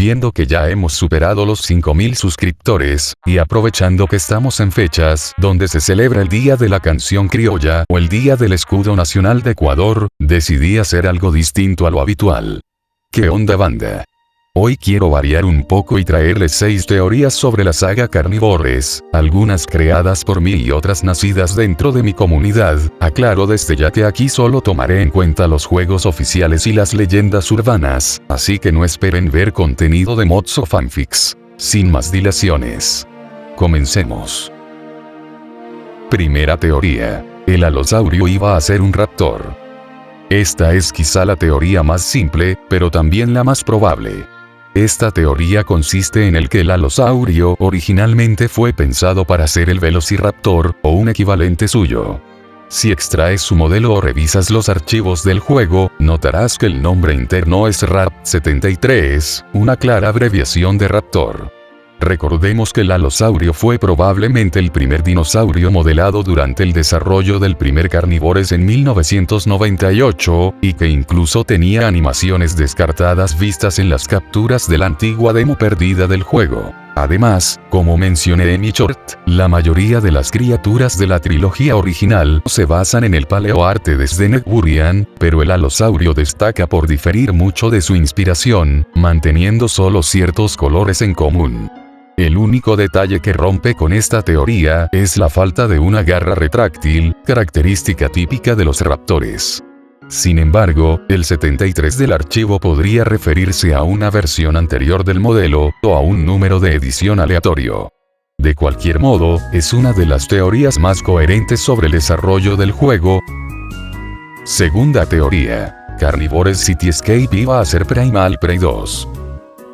Viendo que ya hemos superado los 5000 suscriptores, y aprovechando que estamos en fechas donde se celebra el Día de la Canción Criolla o el Día del Escudo Nacional de Ecuador, decidí hacer algo distinto a lo habitual. ¿Qué onda, banda? Hoy quiero variar un poco y traerles 6 teorías sobre la saga Carnivores, algunas creadas por mí y otras nacidas dentro de mi comunidad. Aclaro desde ya que aquí solo tomaré en cuenta los juegos oficiales y las leyendas urbanas, así que no esperen ver contenido de mods o fanfics. Sin más dilaciones. Comencemos. Primera teoría. El alosaurio iba a ser un raptor. Esta es quizá la teoría más simple, pero también la más probable. Esta teoría consiste en el que el alosaurio originalmente fue pensado para ser el velociraptor, o un equivalente suyo. Si extraes su modelo o revisas los archivos del juego, notarás que el nombre interno es RAPT-73, una clara abreviación de raptor. Recordemos que el alosaurio fue probablemente el primer dinosaurio modelado durante el desarrollo del primer Carnivores en 1998, y que incluso tenía animaciones descartadas vistas en las capturas de la antigua demo perdida del juego. Además, como mencioné en mi short, la mayoría de las criaturas de la trilogía original se basan en el paleoarte de Zdenek Burian, pero el alosaurio destaca por diferir mucho de su inspiración, manteniendo solo ciertos colores en común. El único detalle que rompe con esta teoría es la falta de una garra retráctil, característica típica de los raptores. Sin embargo, el 73 del archivo podría referirse a una versión anterior del modelo, o a un número de edición aleatorio. De cualquier modo, es una de las teorías más coherentes sobre el desarrollo del juego. Segunda teoría. Carnivores Cityscape iba a ser Primal Prey 2.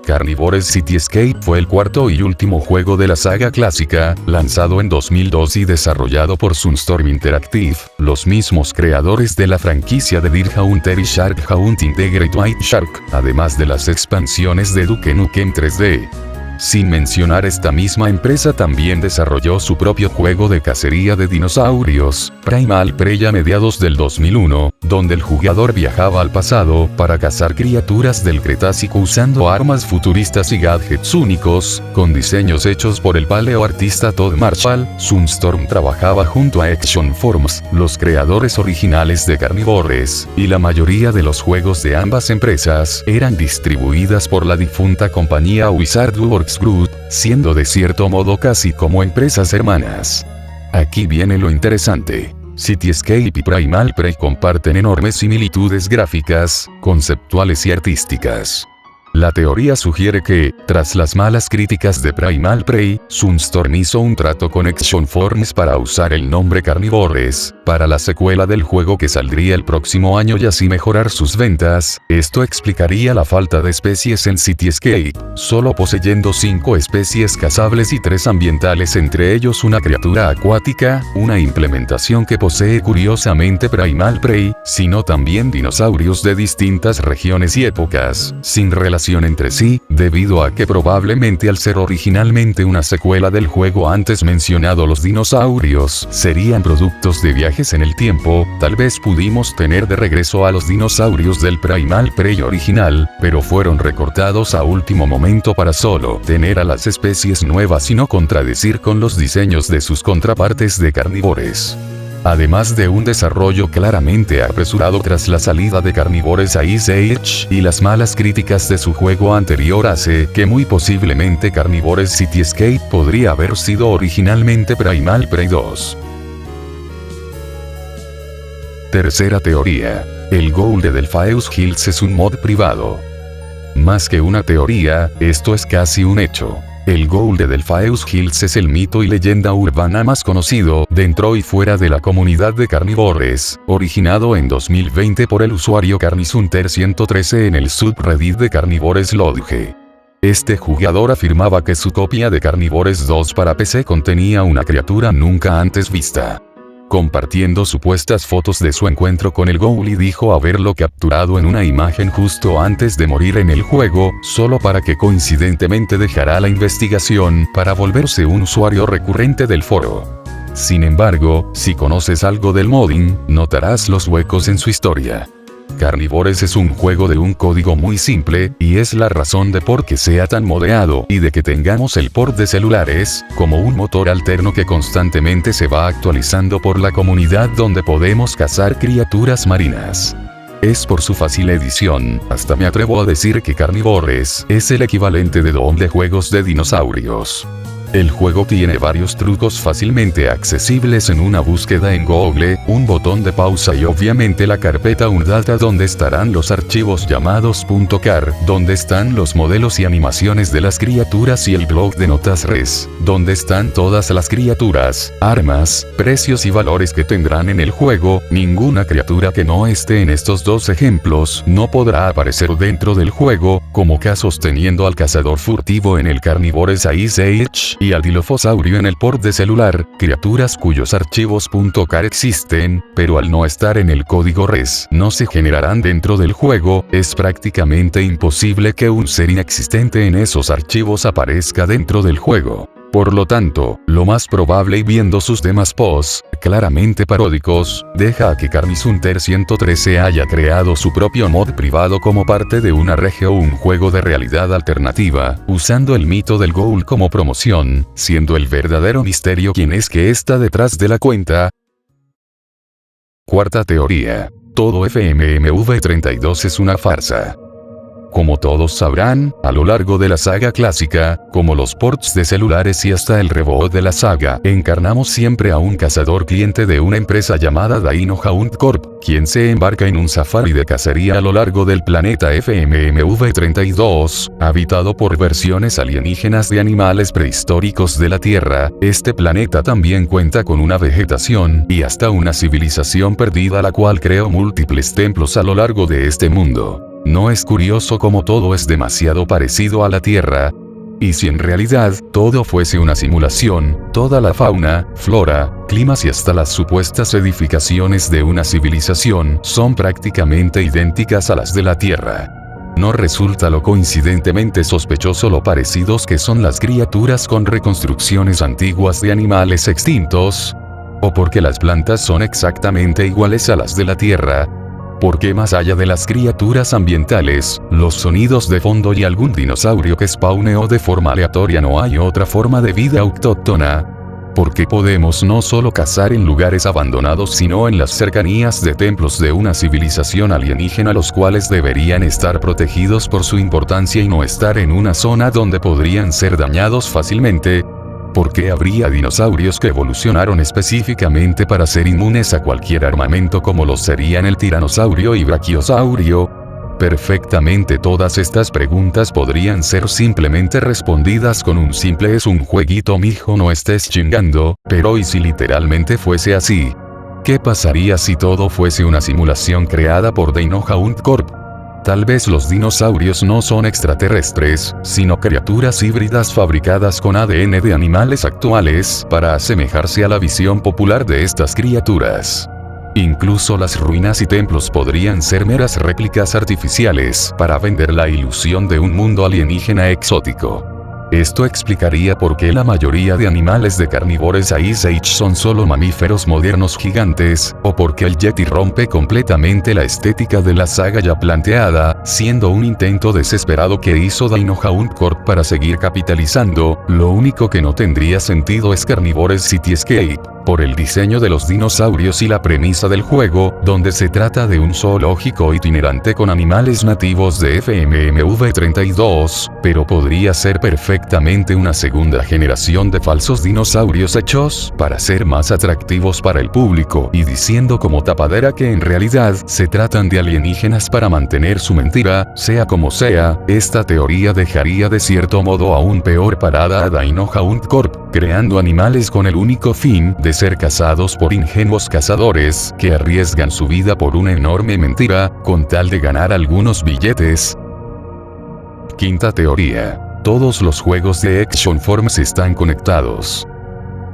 Carnivores Cityscape fue el cuarto y último juego de la saga clásica, lanzado en 2002 y desarrollado por Sunstorm Interactive, los mismos creadores de la franquicia de Deer Hunter y Shark Hunting The Great White Shark, además de las expansiones de Duke Nukem 3D. Sin mencionar, esta misma empresa también desarrolló su propio juego de cacería de dinosaurios, Primal Prey, a mediados del 2001, donde el jugador viajaba al pasado para cazar criaturas del Cretácico usando armas futuristas y gadgets únicos, con diseños hechos por el paleoartista Todd Marshall. Sunstorm trabajaba junto a Action Forms, los creadores originales de Carnivores, y la mayoría de los juegos de ambas empresas eran distribuidas por la difunta compañía Wizardworks Group, siendo de cierto modo casi como empresas hermanas. Aquí viene lo interesante. Cityscape y Primal Prey comparten enormes similitudes gráficas, conceptuales y artísticas. La teoría sugiere que, tras las malas críticas de Primal Prey, Sunstorm hizo un trato con Action Forms para usar el nombre Carnivores para la secuela del juego que saldría el próximo año y así mejorar sus ventas. Esto explicaría la falta de especies en Cityscape, solo poseyendo 5 especies cazables y 3 ambientales, entre ellos una criatura acuática, una implementación que posee curiosamente Primal Prey, sino también dinosaurios de distintas regiones y épocas, sin relación entre sí, debido a que probablemente al ser originalmente una secuela del juego antes mencionado, los dinosaurios serían productos de viajes en el tiempo. Tal vez pudimos tener de regreso a los dinosaurios del Primal Prey original, pero fueron recortados a último momento para solo tener a las especies nuevas y no contradecir con los diseños de sus contrapartes de Carnivores. Además de un desarrollo claramente apresurado tras la salida de Carnivores a Ice Age y las malas críticas de su juego anterior, hace que muy posiblemente Carnivores Cityscape podría haber sido originalmente Primal Prey 2. Tercera teoría. El Ghoul de Delphaeus Hills es un mod privado. Más que una teoría, esto es casi un hecho. El Ghoul de Delphaeus Hills es el mito y leyenda urbana más conocido dentro y fuera de la comunidad de Carnivores, originado en 2020 por el usuario Carnisunter113 en el subreddit de Carnivores Lodge. Este jugador afirmaba que su copia de Carnivores 2 para PC contenía una criatura nunca antes vista. Compartiendo supuestas fotos de su encuentro con el Ghoul, y dijo haberlo capturado en una imagen justo antes de morir en el juego, solo para que coincidentemente dejara la investigación para volverse un usuario recurrente del foro. Sin embargo, si conoces algo del modding, notarás los huecos en su historia. Carnivores es un juego de un código muy simple, y es la razón de por qué sea tan modeado y de que tengamos el port de celulares, como un motor alterno que constantemente se va actualizando por la comunidad donde podemos cazar criaturas marinas. Es por su fácil edición, hasta me atrevo a decir que Carnivores es el equivalente de DOM de juegos de dinosaurios. El juego tiene varios trucos fácilmente accesibles en una búsqueda en Google, un botón de pausa y obviamente la carpeta Undata donde estarán los archivos llamados .car, donde están los modelos y animaciones de las criaturas y el blog de notas res, donde están todas las criaturas, armas, precios y valores que tendrán en el juego. Ninguna criatura que no esté en estos dos ejemplos no podrá aparecer dentro del juego, como casos teniendo al cazador furtivo en el Carnivores Ice Age, y al dilofosaurio en el port de celular, criaturas cuyos archivos .car existen, pero al no estar en el código res, no se generarán dentro del juego. Es prácticamente imposible que un ser inexistente en esos archivos aparezca dentro del juego. Por lo tanto, lo más probable y viendo sus demás posts, claramente paródicos, deja a que Carnishunter 113 haya creado su propio mod privado como parte de una regio o un juego de realidad alternativa, usando el mito del Ghoul como promoción, siendo el verdadero misterio quién es que está detrás de la cuenta. Cuarta teoría. Todo FMMV32 es una farsa. Como todos sabrán, a lo largo de la saga clásica, como los ports de celulares y hasta el reboot de la saga, encarnamos siempre a un cazador cliente de una empresa llamada Dino Hunt Corp, quien se embarca en un safari de cacería a lo largo del planeta FMMV32, habitado por versiones alienígenas de animales prehistóricos de la Tierra. Este planeta también cuenta con una vegetación y hasta una civilización perdida la cual creó múltiples templos a lo largo de este mundo. ¿No es curioso cómo todo es demasiado parecido a la Tierra? Y si en realidad todo fuese una simulación, toda la fauna, flora, climas y hasta las supuestas edificaciones de una civilización son prácticamente idénticas a las de la Tierra. ¿No resulta lo coincidentemente sospechoso lo parecidos que son las criaturas con reconstrucciones antiguas de animales extintos? ¿O porque las plantas son exactamente iguales a las de la Tierra? Porque más allá de las criaturas ambientales, los sonidos de fondo y algún dinosaurio que spawneó de forma aleatoria no hay otra forma de vida autóctona? Porque podemos no solo cazar en lugares abandonados sino en las cercanías de templos de una civilización alienígena los cuales deberían estar protegidos por su importancia y no estar en una zona donde podrían ser dañados fácilmente. ¿Por qué habría dinosaurios que evolucionaron específicamente para ser inmunes a cualquier armamento como lo serían el tiranosaurio y brachiosaurio? Perfectamente todas estas preguntas podrían ser simplemente respondidas con un simple "es un jueguito mijo, no estés chingando", pero ¿y si literalmente fuese así? ¿Qué pasaría si todo fuese una simulación creada por Dino Hunt Corp? Tal vez los dinosaurios no son extraterrestres, sino criaturas híbridas fabricadas con ADN de animales actuales para asemejarse a la visión popular de estas criaturas. Incluso las ruinas y templos podrían ser meras réplicas artificiales para vender la ilusión de un mundo alienígena exótico. Esto explicaría por qué la mayoría de animales de Carnivores Ice Age son solo mamíferos modernos gigantes, o porque el Yeti rompe completamente la estética de la saga ya planteada, siendo un intento desesperado que hizo Dino Hunt Corp para seguir capitalizando. Lo único que no tendría sentido es Carnivores Cityscape, por el diseño de los dinosaurios y la premisa del juego, donde se trata de un zoológico itinerante con animales nativos de FMMV32, pero podría ser perfectamente una segunda generación de falsos dinosaurios hechos para ser más atractivos para el público y diciendo como tapadera que en realidad se tratan de alienígenas para mantener su mentira. Sea como sea, esta teoría dejaría de cierto modo aún peor parada a Dino Hunt Corp, creando animales con el único fin de ser cazados por ingenuos cazadores que arriesgan su vida por una enorme mentira, con tal de ganar algunos billetes. Quinta teoría. Todos los juegos de Action Forms están conectados.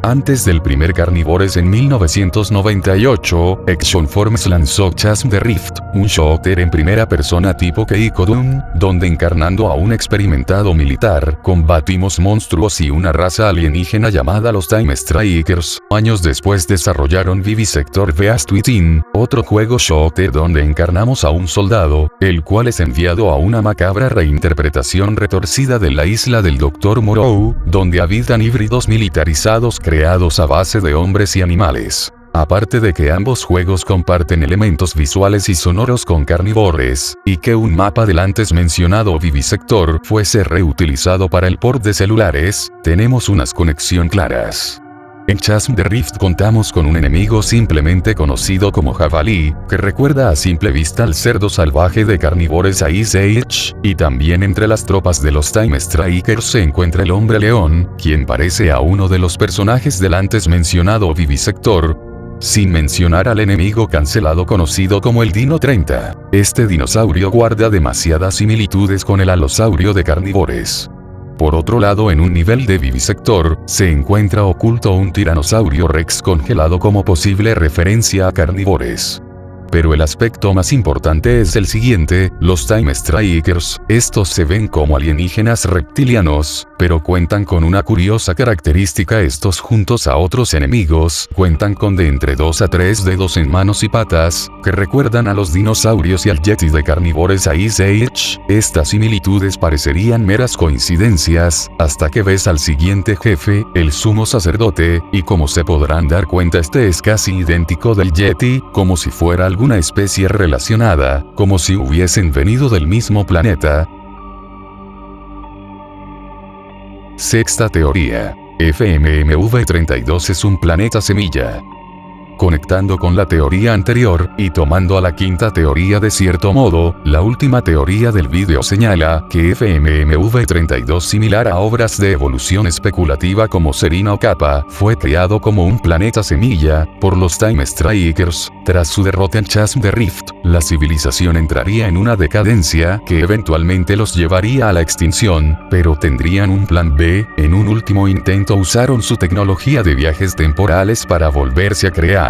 Antes del primer Carnivores en 1998, Action Forms lanzó Chasm the Rift, un shooter en primera persona tipo Keiko Doom, donde encarnando a un experimentado militar, combatimos monstruos y una raza alienígena llamada los Time Strikers. Años después desarrollaron Vivisector Beast Within, otro juego shooter donde encarnamos a un soldado, el cual es enviado a una macabra reinterpretación retorcida de la isla del Dr. Moreau, donde habitan híbridos militarizados creados a base de hombres y animales. Aparte de que ambos juegos comparten elementos visuales y sonoros con Carnivores, y que un mapa del antes mencionado Vivisector fuese reutilizado para el port de celulares, tenemos unas conexiones claras. En Chasm the Rift contamos con un enemigo simplemente conocido como jabalí, que recuerda a simple vista al cerdo salvaje de Carnivores Ice Age, y también entre las tropas de los Time Strikers se encuentra el hombre león, quien parece a uno de los personajes del antes mencionado Vivisector, sin mencionar al enemigo cancelado conocido como el Dino 30. Este dinosaurio guarda demasiadas similitudes con el alosaurio de Carnivores. Por otro lado, en un nivel de Vivisector, se encuentra oculto un tiranosaurio rex congelado como posible referencia a Carnivores. Pero el aspecto más importante es el siguiente: los Time Strikers, estos se ven como alienígenas reptilianos, pero cuentan con una curiosa característica: estos juntos a otros enemigos, cuentan con de entre 2 a 3 dedos en manos y patas, que recuerdan a los dinosaurios y al Yeti de Carnivores Ice Age. Estas similitudes parecerían meras coincidencias, hasta que ves al siguiente jefe, el sumo sacerdote, y como se podrán dar cuenta este es casi idéntico del Yeti, como si fuera alguna especie relacionada, como si hubiesen venido del mismo planeta. Sexta teoría. FMMV32 es un planeta semilla. Conectando con la teoría anterior, y tomando a la quinta teoría de cierto modo, la última teoría del vídeo señala que FMMV32, similar a obras de evolución especulativa como Serena o Kappa, fue creado como un planeta semilla, por los Time Strikers. Tras su derrota en Chasm the Rift, la civilización entraría en una decadencia que eventualmente los llevaría a la extinción, pero tendrían un plan B. En un último intento usaron su tecnología de viajes temporales para volverse a crear.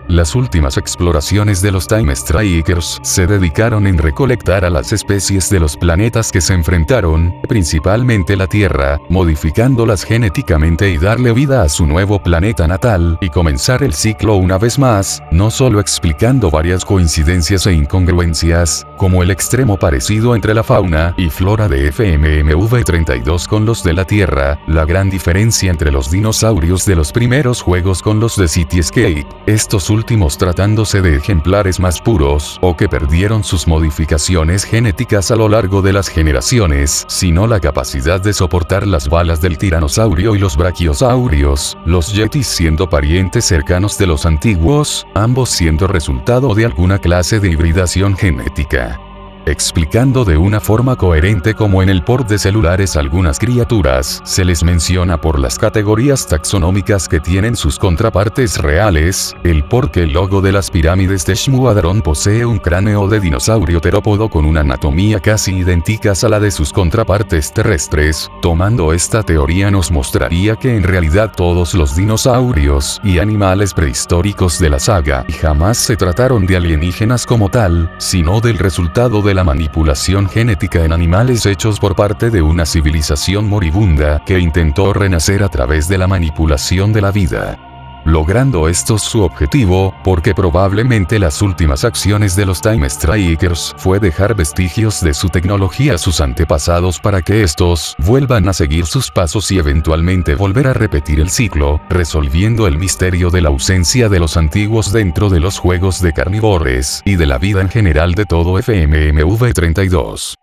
Las últimas exploraciones de los Time Strikers se dedicaron en recolectar a las especies de los planetas que se enfrentaron, principalmente la Tierra, modificándolas genéticamente y darle vida a su nuevo planeta natal, y comenzar el ciclo una vez más, no solo explicando varias coincidencias e incongruencias, como el extremo parecido entre la fauna y flora de FMMV32 con los de la Tierra, la gran diferencia entre los dinosaurios de los primeros juegos con los de Cityscape, estos últimos tratándose de ejemplares más puros, o que perdieron sus modificaciones genéticas a lo largo de las generaciones, sino la capacidad de soportar las balas del tiranosaurio y los brachiosaurios, los yetis siendo parientes cercanos de los antiguos, ambos siendo resultado de alguna clase de hibridación genética. Explicando de una forma coherente cómo en el port de celulares algunas criaturas se les menciona por las categorías taxonómicas que tienen sus contrapartes reales, el por qué el logo de las pirámides de Shmuadron posee un cráneo de dinosaurio terópodo con una anatomía casi idéntica a la de sus contrapartes terrestres. Tomando esta teoría nos mostraría que en realidad todos los dinosaurios y animales prehistóricos de la saga jamás se trataron de alienígenas como tal, sino del resultado de la manipulación genética en animales hechos por parte de una civilización moribunda que intentó renacer a través de la manipulación de la vida. Logrando esto su objetivo, porque probablemente las últimas acciones de los Time Strikers fue dejar vestigios de su tecnología a sus antepasados para que estos vuelvan a seguir sus pasos y eventualmente volver a repetir el ciclo, resolviendo el misterio de la ausencia de los antiguos dentro de los juegos de Carnivores y de la vida en general de todo FMMV32.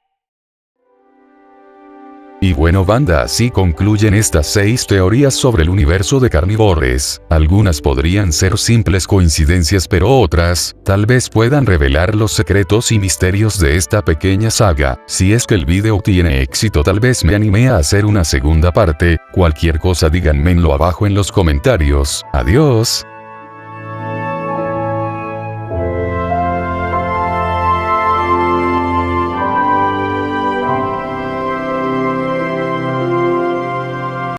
Y bueno banda, así concluyen estas 6 teorías sobre el universo de Carnivores. Algunas podrían ser simples coincidencias, pero otras, tal vez puedan revelar los secretos y misterios de esta pequeña saga. Si es que el video tiene éxito, tal vez me anime a hacer una segunda parte. Cualquier cosa díganmelo abajo en los comentarios. Adiós.